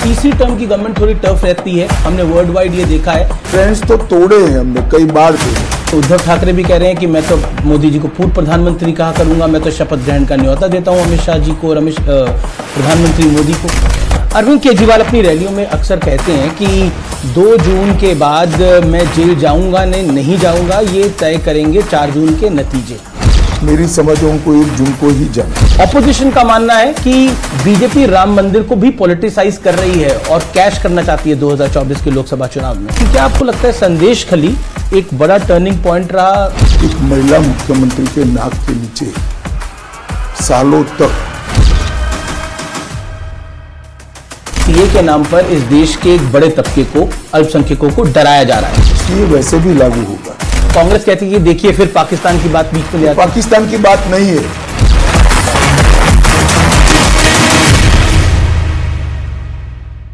तीसरी टर्म की गवर्नमेंट थोड़ी टफ रहती है, हमने वर्ल्ड वाइड ये देखा है। ट्रेंड्स तो तोड़े हैं हमने कई बार तो उद्धव ठाकरे भी कह रहे हैं कि मैं तो मोदी जी को पूर्व प्रधानमंत्री कहा करूंगा, मैं तो शपथ ग्रहण का न्योता देता हूं अमित शाह जी को और प्रधानमंत्री मोदी को। अरविंद केजरीवाल अपनी रैलियों में अक्सर कहते हैं कि 2 जून के बाद मैं जेल जाऊंगा नहीं जाऊंगा, ये तय करेंगे 4 जून के नतीजे। मेरी समझ उनको 1 जून को ही जाना। ऑपोजिशन का मानना है कि बीजेपी राम मंदिर को भी पॉलिटिसाइज कर रही है और कैश करना चाहती है 2024 के लोकसभा चुनाव में। क्या आपको लगता है संदेश खली एक बड़ा टर्निंग पॉइंट रहा? एक महिला मुख्यमंत्री के नाक के नीचे सालों तक सीए के नाम पर इस देश के एक बड़े तबके को, अल्पसंख्यकों को डराया जा रहा है, इसलिए वैसे भी लागू होगा। कांग्रेस कहती है कि देखिए फिर पाकिस्तान की बात बीच में ले आती है। पाकिस्तान की बात नहीं है।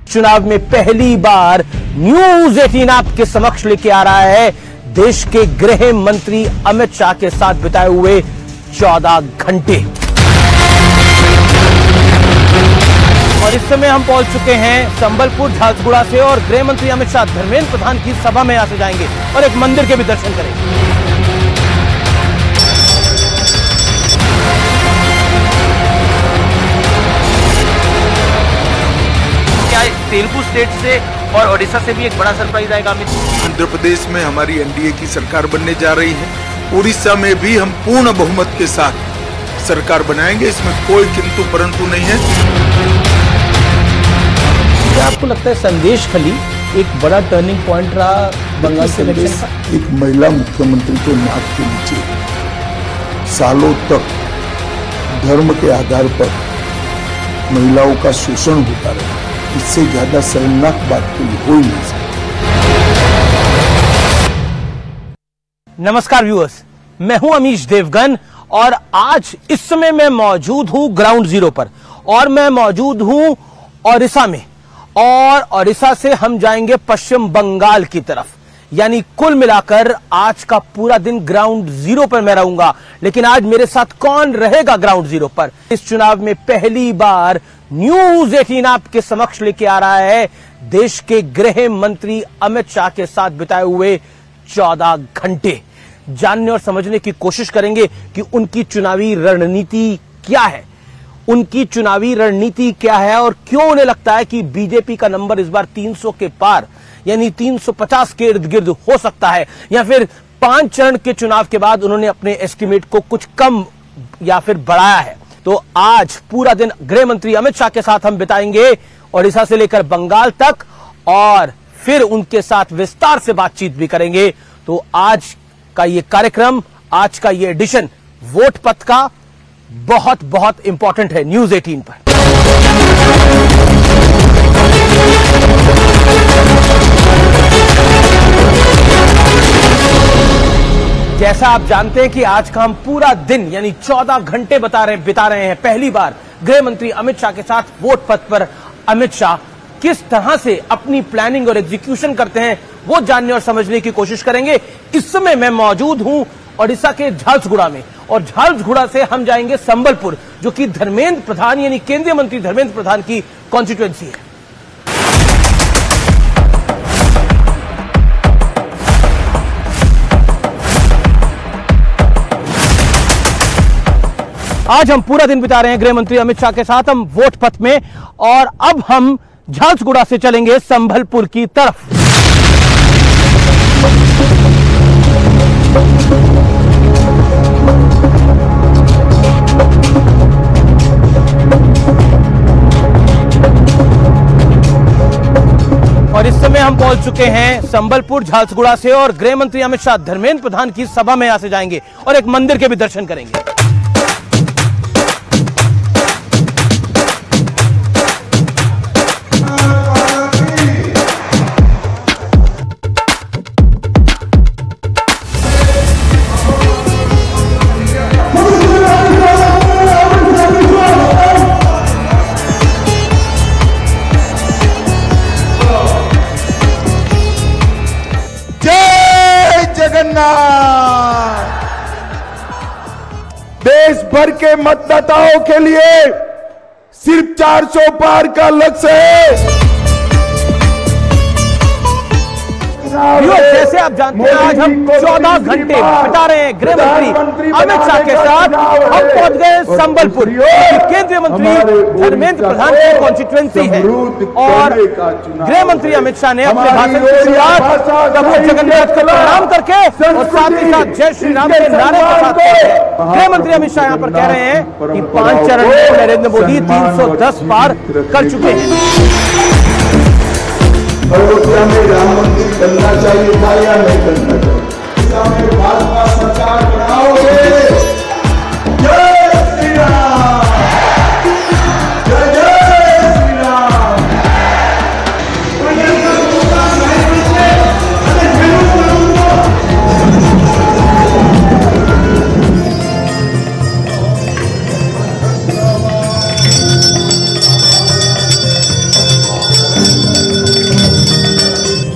चुनाव में पहली बार न्यूज 18 आपके समक्ष लेके आ रहा है देश के गृह मंत्री अमित शाह के साथ बिताए हुए 14 घंटे। और इस समय हम पहुंच चुके हैं संबलपुर झारसुगुड़ा से और गृह मंत्री अमित शाह धर्मेंद्र प्रधान की सभा में यहां से जाएंगे और एक मंदिर के भी दर्शन करेंगे। क्या तेलुगु स्टेट से और ओडिशा से भी एक बड़ा सरप्राइज आएगा अमित? आंध्र प्रदेश में हमारी एनडीए की सरकार बनने जा रही है। उड़ीसा में भी हम पूर्ण बहुमत के साथ सरकार बनाएंगे, इसमें कोई किंतु परंतु नहीं है। क्या आपको लगता है संदेश खली एक बड़ा टर्निंग पॉइंट रहा बंगाल के इलेक्शन का? एक महिला मुख्यमंत्री के नाक के नीचे सालों तक धर्म के आधार पर महिलाओं का शोषण होता रहा, इससे ज्यादा शर्मनाक बात कोई हो ही नहीं सकती। नमस्कार व्यूअर्स, मैं हूं अमीश देवगन और आज इस समय मैं मौजूद हूं ग्राउंड जीरो पर और मैं मौजूद हूं ओडिशा में और ओडिशा से हम जाएंगे पश्चिम बंगाल की तरफ। यानी कुल मिलाकर आज का पूरा दिन ग्राउंड जीरो पर मैं रहूंगा। लेकिन आज मेरे साथ कौन रहेगा ग्राउंड जीरो पर? इस चुनाव में पहली बार न्यूज 18 आपके समक्ष लेके आ रहा है देश के गृह मंत्री अमित शाह के साथ बिताए हुए 14 घंटे। जानने और समझने की कोशिश करेंगे कि उनकी चुनावी रणनीति क्या है, उनकी चुनावी रणनीति क्या है और क्यों उन्हें लगता है कि बीजेपी का नंबर इस बार 300 के पार यानी 350 के इर्द गिर्द हो सकता है, या फिर 5 चरण के चुनाव के बाद उन्होंने अपने एस्टिमेट को कुछ कम या फिर बढ़ाया है। तो आज पूरा दिन गृह मंत्री अमित शाह के साथ हम बिताएंगे ओडिशा से लेकर बंगाल तक और फिर उनके साथ विस्तार से बातचीत भी करेंगे। तो आज का ये कार्यक्रम, आज का ये एडिशन वोट पथ का बहुत बहुत इंपॉर्टेंट है न्यूज 18 पर। जैसा आप जानते हैं कि आज का हम पूरा दिन यानी 14 घंटे बिता रहे हैं पहली बार गृह मंत्री अमित शाह के साथ वोट पथ पर। अमित शाह किस तरह से अपनी प्लानिंग और एग्जीक्यूशन करते हैं वो जानने और समझने की कोशिश करेंगे। इस समय मैं मौजूद हूं ओडिशा के झारसुगुड़ा में और झारसुगुड़ा से हम जाएंगे संबलपुर, जो कि धर्मेंद्र प्रधान यानी केंद्रीय मंत्री धर्मेंद्र प्रधान की कॉन्स्टिट्यूएंसी है। आज हम पूरा दिन बिता रहे हैं गृह मंत्री अमित शाह के साथ हम वोट पथ में और अब हम झारसुगुड़ा से चलेंगे संबलपुर की तरफ। और इस समय हम पहुंच चुके हैं संबलपुर झारसुगुड़ा से और गृह मंत्री अमित शाह धर्मेंद्र प्रधान की सभा में यहां से जाएंगे और एक मंदिर के भी दर्शन करेंगे। देश भर के मतदाताओं के लिए सिर्फ 400 पार का लक्ष्य है। जैसे आप जानते हैं आज हम 14 घंटे बिता रहे हैं गृह मंत्री अमित शाह के साथ। हम पहुंच गए संबलपुर, केंद्रीय मंत्री धर्मेंद्र प्रधान की कॉन्स्टिट्यूएंसी है और गृह मंत्री अमित शाह ने अपने भाषण की शुरुआत प्रभु जगन्नाथ को प्रणाम करके और साथ ही साथ जय श्री राम के नारे के साथ गृह मंत्री अमित शाह यहाँ पर कह रहे हैं कि 5 चरण में नरेंद्र मोदी 310 पार कर चुके हैं। अयोध्या में राम मंदिर बनना चाहिए था या नहीं बनना चाहिए? भाजपा सरकार बनाओगे? जय श्री राम, जय जय श्री राम।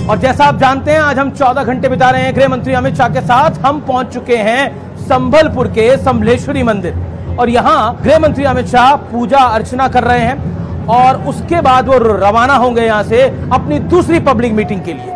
और जैसा आप जानते हैं आज हम 14 घंटे बिता रहे हैं गृह मंत्री अमित शाह के साथ। हम पहुंच चुके हैं संबलपुर के समलेश्वरी मंदिर और यहां गृह मंत्री अमित शाह पूजा अर्चना कर रहे हैं और उसके बाद वो रवाना होंगे यहां से अपनी दूसरी पब्लिक मीटिंग के लिए।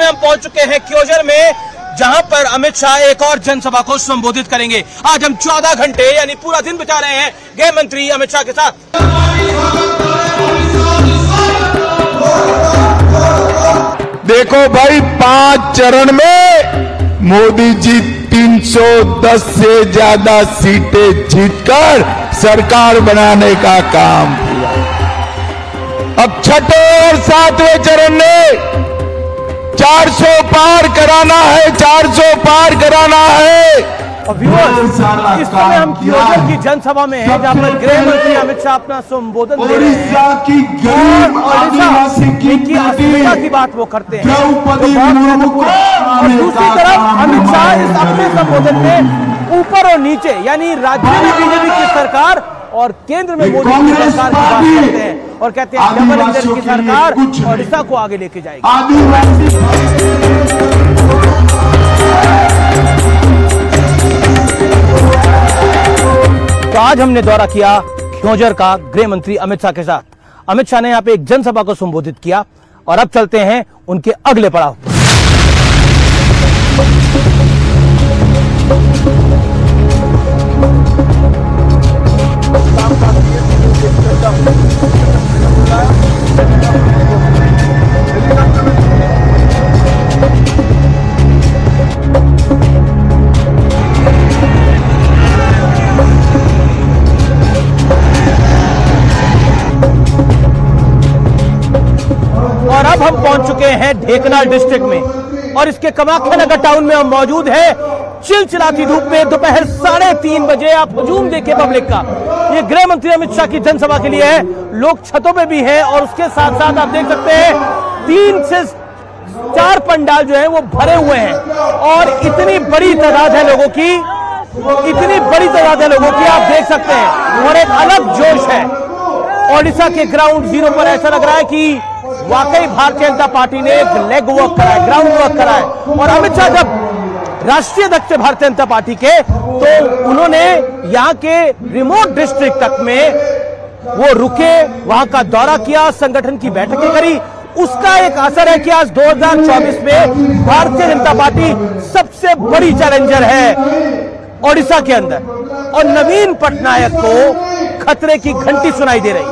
हम पहुंच चुके हैं क्योजर में जहां पर अमित शाह एक और जनसभा को संबोधित करेंगे। आज हम 14 घंटे यानी पूरा दिन बिता रहे हैं गृह मंत्री अमित शाह के साथ। देखो भाई 5 चरण में मोदी जी 310 से ज्यादा सीटें जीतकर सरकार बनाने का काम किया। अब छठे और 7वें चरण में 400 पार कराना है, 400 पार कराना है। और इस समय हम क्योजर की जनसभा में हैं जहां पर गृह मंत्री अमित शाह अपना संबोधन दे रहे हैं की अस्मिता की बात वो करते हैं और दूसरी तरफ अमित शाह इस अपने संबोधन में ऊपर और नीचे यानी राज्य में बीजेपी की सरकार और केंद्र में मोदी की सरकार की बात करते हैं और कहते हैं डबल इंजन की सरकार ओडिशा को आगे लेके जाएगी। तो आज हमने दौरा किया क्योजर का गृह मंत्री अमित शाह के साथ। अमित शाह ने यहाँ पे एक जनसभा को संबोधित किया और अब चलते हैं उनके अगले पड़ाव। और अब हम पहुंच चुके हैं ढेंकनाल डिस्ट्रिक्ट में और इसके कामाख्या नगर टाउन में हम मौजूद हैं। चिलचिलाती धूप में दोपहर 3:30 बजे आप हुजूम देखें पब्लिक का। ये गृह मंत्री अमित शाह की जनसभा के लिए है। लोग छतों पे भी हैं और उसके साथ साथ आप देख सकते हैं 3 से 4 पंडाल जो है वो भरे हुए हैं और इतनी बड़ी तादाद है लोगों की, इतनी बड़ी तादाद है लोगों की आप देख सकते हैं और एक अलग जोश है। ओडिशा के ग्राउंड जीरो पर ऐसा लग रहा है कि वाकई भारतीय जनता पार्टी ने एक लेग वर्क करा है, ग्राउंड वर्क करा है। और अमित शाह जब राष्ट्रीय अध्यक्ष भारतीय जनता पार्टी के तो उन्होंने यहाँ के रिमोट डिस्ट्रिक्ट तक में वो रुके, वहां का दौरा किया, संगठन की बैठकें करी। उसका एक असर है कि आज 2024 में भारतीय जनता पार्टी सबसे बड़ी चैलेंजर है ओडिशा के अंदर और नवीन पटनायक को खतरे की घंटी सुनाई दे रही है।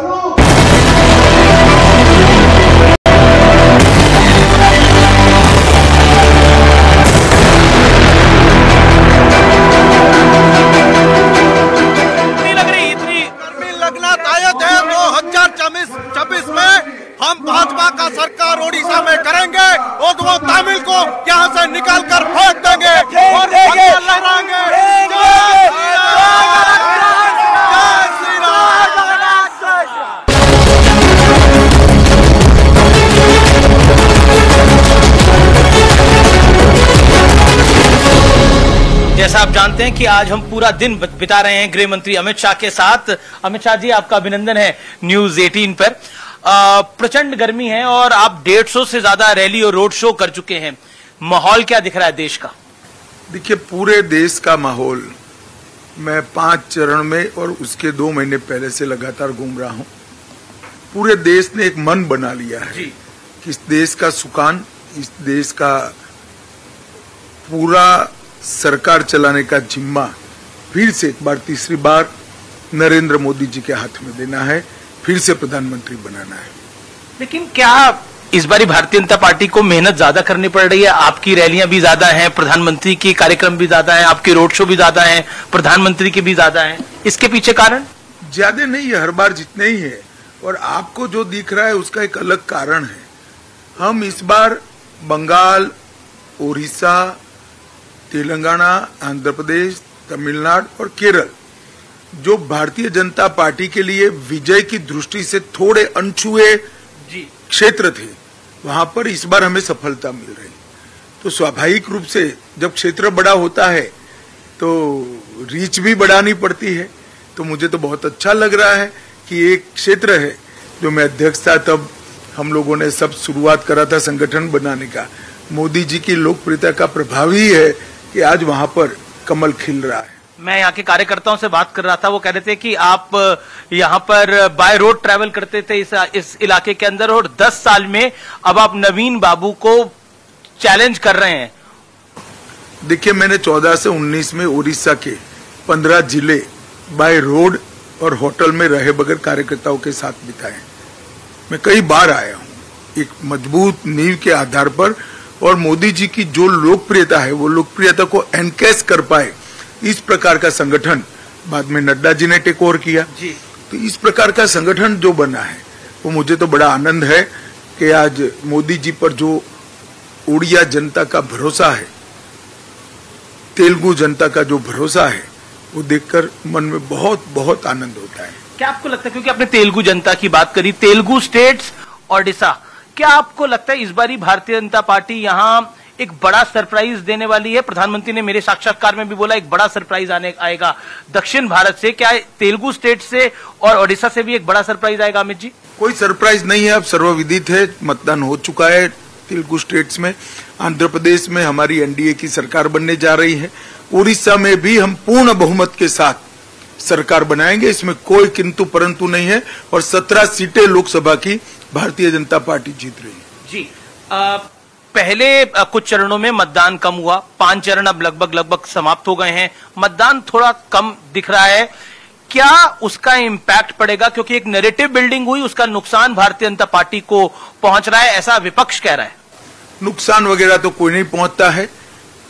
हम भाजपा का सरकार ओडिशा में करेंगे और वो तमिल को यहाँ से निकाल कर फेंक देंगे और लहराएंगे। जैसा आप जानते हैं कि आज हम पूरा दिन बिता रहे हैं गृह मंत्री अमित शाह के साथ। अमित शाह जी, आपका अभिनंदन है न्यूज 18 पर। प्रचंड गर्मी है और आप 150 से ज्यादा रैली और रोड शो कर चुके हैं। माहौल क्या दिख रहा है देश का? देखिए, पूरे देश का माहौल मैं 5 चरण में और उसके 2 महीने पहले से लगातार घूम रहा हूं। पूरे देश ने एक मन बना लिया है कि इस देश का सुकान, इस देश का पूरा सरकार चलाने का जिम्मा फिर से एक बार, तीसरी बार नरेंद्र मोदी जी के हाथ में देना है, फिर से प्रधानमंत्री बनाना है। लेकिन क्या इस बारी भारतीय जनता पार्टी को मेहनत ज्यादा करनी पड़ रही है? आपकी रैलियां भी ज्यादा हैं, प्रधानमंत्री के कार्यक्रम भी ज्यादा हैं, आपके रोड शो भी ज्यादा हैं, प्रधानमंत्री के भी ज्यादा हैं। इसके पीछे कारण? ज्यादा नहीं है, हर बार जितने ही है। और आपको जो दिख रहा है उसका एक अलग कारण है। हम इस बार बंगाल, उड़ीसा, तेलंगाना, आंध्र प्रदेश, तमिलनाडु और केरल, जो भारतीय जनता पार्टी के लिए विजय की दृष्टि से थोड़े अनछुए क्षेत्र थे, वहां पर इस बार हमें सफलता मिल रही। तो स्वाभाविक रूप से जब क्षेत्र बड़ा होता है तो रीच भी बढ़ानी पड़ती है। तो मुझे तो बहुत अच्छा लग रहा है कि एक क्षेत्र है जो मैं अध्यक्ष था तब हम लोगों ने सब शुरुआत करा था संगठन बनाने का। मोदी जी की लोकप्रियता का प्रभाव ही है कि आज वहां पर कमल खिल रहा है। मैं यहाँ के कार्यकर्ताओं से बात कर रहा था, वो कह रहे थे कि आप यहाँ पर बाय रोड ट्रैवल करते थे इस इलाके के अंदर, और 10 साल में अब आप नवीन बाबू को चैलेंज कर रहे हैं। देखिए, मैंने 14 से 19 में उड़ीसा के 15 जिले बाय रोड और होटल में रहे बगैर कार्यकर्ताओं के साथ बिताए। मैं कई बार आया हूँ एक मजबूत नींव के आधार पर, और मोदी जी की जो लोकप्रियता है वो लोकप्रियता को एनकैश कर पाए, इस प्रकार का संगठन बाद में नड्डा जी ने टेक ओवर किया। तो इस प्रकार का संगठन जो बना है वो मुझे तो बड़ा आनंद है कि आज मोदी जी पर जो उड़िया जनता का भरोसा है, तेलुगु जनता का जो भरोसा है, वो देखकर मन में बहुत बहुत आनंद होता है। क्या आपको लगता है, क्योंकि आपने तेलुगु जनता की बात करी, तेलुगु स्टेट्स ओडिशा, क्या आपको लगता है इस बारी भारतीय जनता पार्टी यहाँ एक बड़ा सरप्राइज देने वाली है? प्रधानमंत्री ने मेरे साक्षात्कार में भी बोला एक बड़ा सरप्राइज आएगा दक्षिण भारत से। क्या तेलुगु स्टेट से और ओडिशा से भी एक बड़ा सरप्राइज आएगा अमित जी? कोई सरप्राइज नहीं है, अब सर्वविदित है, मतदान हो चुका है तेलुगु स्टेट्स में। आंध्र प्रदेश में हमारी एनडीए की सरकार बनने जा रही है। उड़ीसा में भी हम पूर्ण बहुमत के साथ सरकार बनाएंगे, इसमें कोई किंतु परंतु नहीं है। और 17 सीटें लोकसभा की भारतीय जनता पार्टी जीत रही है। जी, पहले कुछ चरणों में मतदान कम हुआ, 5 चरण अब लगभग समाप्त हो गए हैं, मतदान थोड़ा कम दिख रहा है। क्या उसका इम्पैक्ट पड़ेगा? क्योंकि एक नैरेटिव बिल्डिंग हुई, उसका नुकसान भारतीय जनता पार्टी को पहुंच रहा है, ऐसा विपक्ष कह रहा है। नुकसान वगैरह तो कोई नहीं पहुंचता है।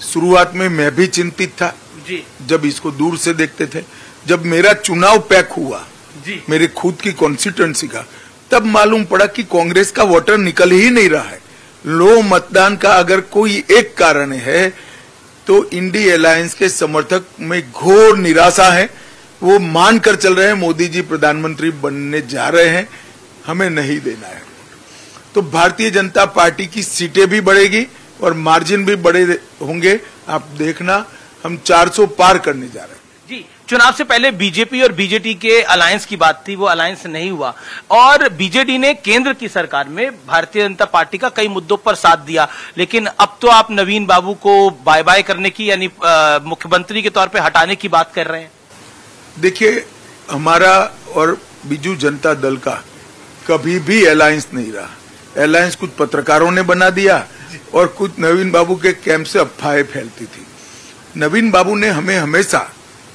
शुरुआत में मैं भी चिंतित था जी, जब जब इसको दूर से देखते थे। जब मेरा चुनाव पैक हुआ जी, मेरे खुद की कॉन्स्टिट्यूएंसी का, तब मालूम पड़ा कि कांग्रेस का वोटर निकल ही नहीं रहा है। लो मतदान का अगर कोई एक कारण है तो इंडी अलायंस के समर्थक में घोर निराशा है। वो मानकर चल रहे हैं मोदी जी प्रधानमंत्री बनने जा रहे हैं, हमें नहीं देना है। तो भारतीय जनता पार्टी की सीटें भी बढ़ेगी और मार्जिन भी बड़े होंगे। आप देखना, हम 400 पार करने जा रहे हैं। जी, चुनाव से पहले बीजेपी और बीजेडी के अलायंस की बात थी, वो अलायंस नहीं हुआ, और बीजेडी ने केंद्र की सरकार में भारतीय जनता पार्टी का कई मुद्दों पर साथ दिया। लेकिन अब तो आप नवीन बाबू को बाय बाय करने की, यानी मुख्यमंत्री के तौर पे हटाने की बात कर रहे हैं। देखिए, हमारा और बीजू जनता दल का कभी भी अलायंस नहीं रहा। अलायंस कुछ पत्रकारों ने बना दिया और कुछ नवीन बाबू के कैंप से अफवाहें फैलती थी। नवीन बाबू ने हमें हमेशा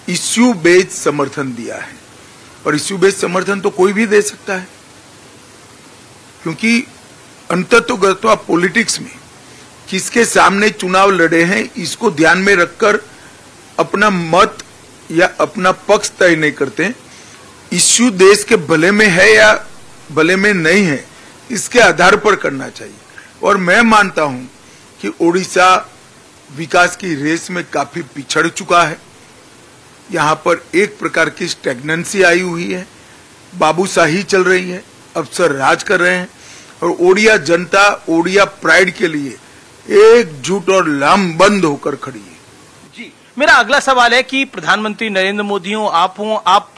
इश्यू बेस्ड समर्थन दिया है, और इश्यू बेस्ड समर्थन तो कोई भी दे सकता है, क्योंकि अंततोगत्वा पॉलिटिक्स में किसके सामने चुनाव लड़े हैं इसको ध्यान में रखकर अपना मत या अपना पक्ष तय नहीं करते। इश्यू देश के भले में है या भले में नहीं है, इसके आधार पर करना चाहिए। और मैं मानता हूं कि ओडिशा विकास की रेस में काफी पिछड़ चुका है। यहाँ पर एक प्रकार की स्टैग्नेंसी आई हुई है, बाबूशाही चल रही है, अफसर राज कर रहे हैं, और ओडिया जनता ओडिया प्राइड के लिए एकजुट और लामबंद होकर खड़ी है। जी, मेरा अगला सवाल है कि प्रधानमंत्री नरेंद्र मोदी हो, आप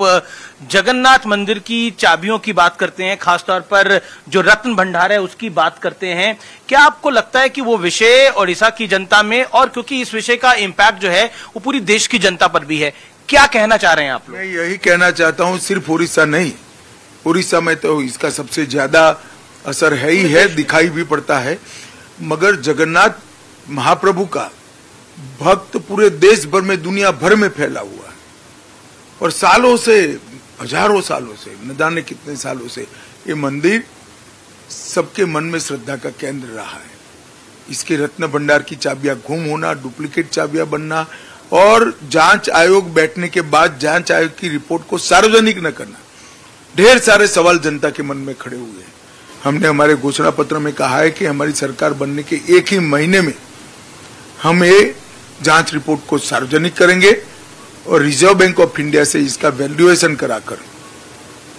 जगन्नाथ मंदिर की चाबियों की बात करते हैं, खासतौर पर जो रत्न भंडार है उसकी बात करते हैं। क्या आपको लगता है कि वो विषय ओडिशा की जनता में, और क्योंकि इस विषय का इम्पैक्ट जो है वो पूरी देश की जनता पर भी है, क्या कहना चाह रहे हैं आप लोग? मैं यही कहना चाहता हूं, सिर्फ उड़ीसा नहीं, उड़ीसा में तो इसका सबसे ज्यादा असर है ही है, दिखाई भी पड़ता है। मगर जगन्नाथ महाप्रभु का भक्त पूरे देश भर में, दुनिया भर में फैला हुआ है, और सालों से, हजारों सालों से, न जाने कितने सालों से ये मंदिर सबके मन में श्रद्धा का केंद्र रहा है। इसके रत्न भंडार की चाबियां गुम होना, डुप्लीकेट चाबियां बनना, और जांच आयोग बैठने के बाद जांच आयोग की रिपोर्ट को सार्वजनिक न करना, ढेर सारे सवाल जनता के मन में खड़े हुए हैं। हमने हमारे घोषणा पत्र में कहा है कि हमारी सरकार बनने के एक ही महीने में हम ये जांच रिपोर्ट को सार्वजनिक करेंगे और रिजर्व बैंक ऑफ इंडिया से इसका वैल्यूएशन कराकर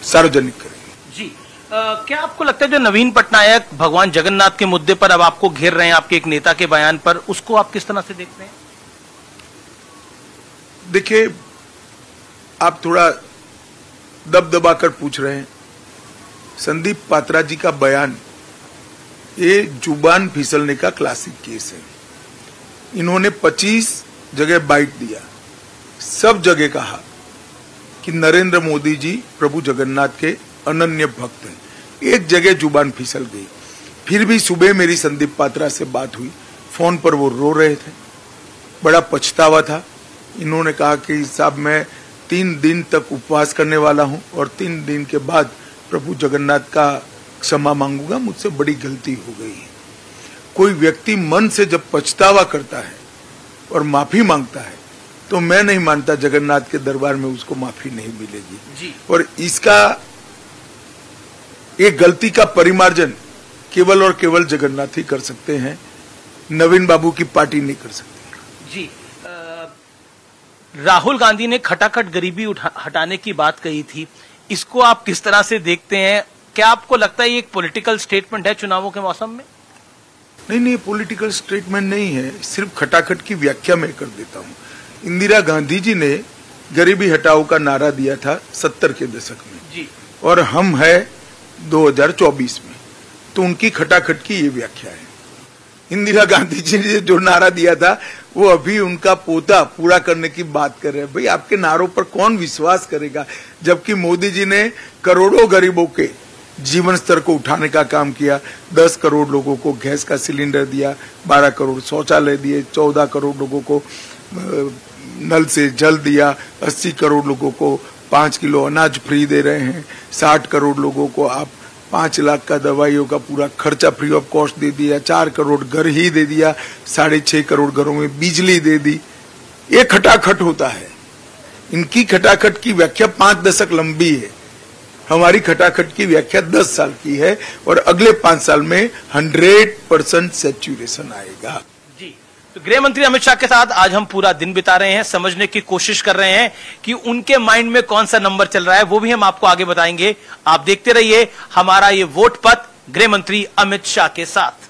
सार्वजनिक करेंगे। जी, क्या आपको लगता है जो नवीन पटनायक भगवान जगन्नाथ के मुद्दे पर अब आपको घेर रहे हैं, आपके एक नेता के बयान पर, उसको आप किस तरह से देखते हैं? देखिए, आप थोड़ा दबदबा कर पूछ रहे हैं। संदीप पात्रा जी का बयान ये जुबान फिसलने का क्लासिक केस है। इन्होंने 25 जगह बाइट दिया, सब जगह कहा कि नरेंद्र मोदी जी प्रभु जगन्नाथ के अनन्य भक्त हैं। एक जगह जुबान फिसल गई। फिर भी सुबह मेरी संदीप पात्रा से बात हुई, फोन पर वो रो रहे थे, बड़ा पछतावा था। इन्होंने कहा कि साहब मैं 3 दिन तक उपवास करने वाला हूं और 3 दिन के बाद प्रभु जगन्नाथ का क्षमा मांगूंगा, मुझसे बड़ी गलती हो गई है। कोई व्यक्ति मन से जब पछतावा करता है और माफी मांगता है तो मैं नहीं मानता जगन्नाथ के दरबार में उसको माफी नहीं मिलेगी जी। और इसका एक गलती का परिमार्जन केवल और केवल जगन्नाथ ही कर सकते हैं, नवीन बाबू की पार्टी नहीं कर सकती। जी, राहुल गांधी ने खटाखट गरीबी हटाने की बात कही थी, इसको आप किस तरह से देखते हैं? क्या आपको लगता है ये एक पॉलिटिकल स्टेटमेंट है चुनावों के मौसम में? नहीं, पॉलिटिकल स्टेटमेंट नहीं है, सिर्फ खटाखट की व्याख्या मैं कर देता हूँ। इंदिरा गांधी जी ने गरीबी हटाओ का नारा दिया था 70 के दशक में जी। और हम है 2024 में, तो उनकी खटाखट की ये व्याख्या है। इंदिरा गांधी जी ने जो नारा दिया था वो अभी उनका पोता पूरा करने की बात कर रहे हैं। भाई, आपके नारों पर कौन विश्वास करेगा, जबकि मोदी जी ने करोड़ों गरीबों के जीवन स्तर को उठाने का काम किया। 10 करोड़ लोगों को गैस का सिलेंडर दिया, 12 करोड़ शौचालय दिए, 14 करोड़ लोगों को नल से जल दिया, 80 करोड़ लोगों को 5 किलो अनाज फ्री दे रहे हैं, 60 करोड़ लोगों को आप 5 लाख का दवाइयों का पूरा खर्चा फ्री ऑफ कॉस्ट दे दिया, 4 करोड़ घर ही दे दिया, 6.5 करोड़ घरों में बिजली दे दी। ये खटाखट होता है। इनकी खटाखट की व्याख्या 5 दशक लंबी है, हमारी खटाखट की व्याख्या 10 साल की है, और अगले 5 साल में 100% सैचुरेशन आएगा। जी, तो गृह मंत्री अमित शाह के साथ आज हम पूरा दिन बिता रहे हैं, समझने की कोशिश कर रहे हैं कि उनके माइंड में कौन सा नंबर चल रहा है, वो भी हम आपको आगे बताएंगे। आप देखते रहिए हमारा ये वोट पथ गृह मंत्री अमित शाह के साथ।